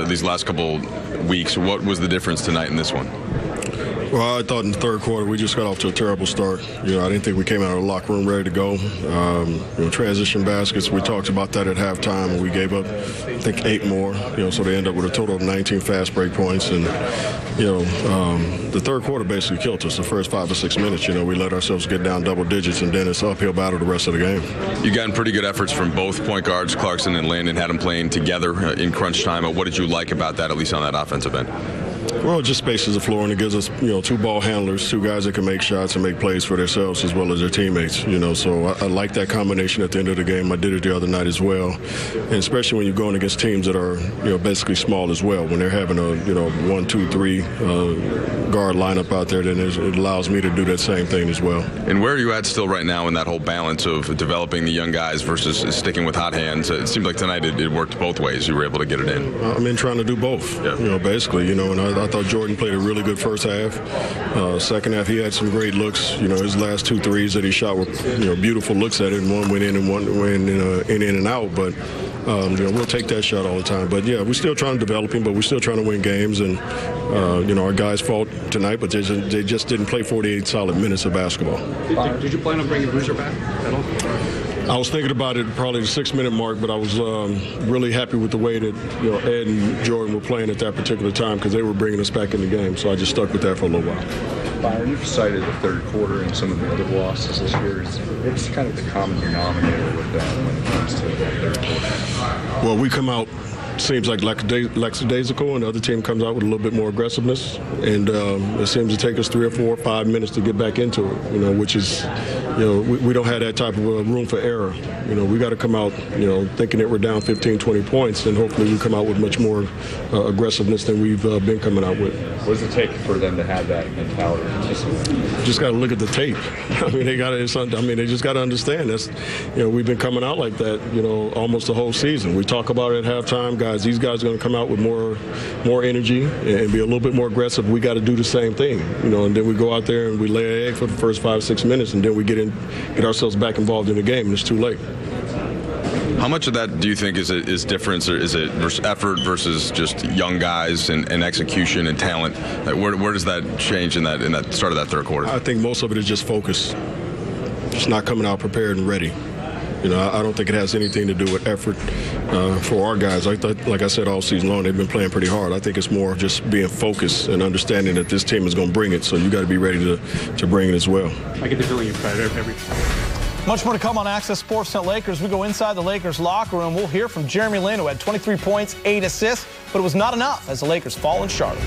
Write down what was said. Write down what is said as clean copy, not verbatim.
these last couple weeks. What was the difference tonight in this one? Well, I thought in the third quarter we just got off to a terrible start. I didn't think we came out of the locker room ready to go. Transition baskets, we talked about that at halftime, and we gave up, I think, 8 more. So they end up with a total of 19 fast break points. And, the third quarter basically killed us. The first 5 or 6 minutes, we let ourselves get down double digits, and then it's an uphill battle the rest of the game. You gotten pretty good efforts from both point guards. Clarkson and Landon had them playing together in crunch time. What did you like about that, at least on that offensive end? Well, it just spaces the floor, and it gives us, 2 ball handlers, 2 guys that can make shots and make plays for themselves as well as their teammates. So I like that combination at the end of the game. I did it the other night as well, and especially when you're going against teams that are, basically small as well. When they're having a, 1, 2, 3 guard lineup out there, then it allows me to do that same thing as well. And where are you at still right now in that whole balance of developing the young guys versus sticking with hot hands? It seemed like tonight it worked both ways. You were able to get it in. I'm in trying to do both. Yeah. Basically, and I thought Jordan played a really good first half. Second half, he had some great looks. His last 2 threes that he shot were, beautiful looks at it, and one went in and one went in and out. But we'll take that shot all the time. But yeah, we're still trying to develop him, but we're still trying to win games. And our guys fought tonight, but they just didn't play 48 solid minutes of basketball. Did you plan on bringing Boozer back at all? I was thinking about it probably the 6-minute mark, but I was really happy with the way that Ed and Jordan were playing at that particular time because they were bringing us back in the game. So I just stuck with that for a little while. Byron, you've cited the third quarter and some of the other losses this year. What's kind of the common denominator with that when it comes to the third quarter? Well, we come out. Seems like lackadaisical, and the other team comes out with a little bit more aggressiveness, and it seems to take us 3 or 4 or 5 minutes to get back into it. Which is, we don't have that type of room for error. We got to come out, thinking that we're down 15, 20 points, and hopefully we come out with much more aggressiveness than we've been coming out with. What does it take for them to have that mentality? Just got to look at the tape. They just got to understand that's, we've been coming out like that, almost the whole season. We talk about it at halftime, guys. These guys are going to come out with more energy and be a little bit more aggressive. We got to do the same thing, and then we go out there and we lay an egg for the first 5 or 6 minutes, and then we get ourselves back involved in the game, and it's too late. How much of that do you think is difference, or is it effort versus just young guys and execution and talent? Where does that change in that start of that third quarter? I think most of it is just focus, just not coming out prepared and ready. I don't think it has anything to do with effort for our guys. Like I said, all season long, they've been playing pretty hard. I think it's more just being focused and understanding that this team is going to bring it, so you got to be ready to bring it as well. I get the feeling you've tried every. Much more to come on Access Sportsnet Lakers. We go inside the Lakers locker room. We'll hear from Jeremy Lin, who had 23 points, 8 assists, but it was not enough as the Lakers fall in Charlotte.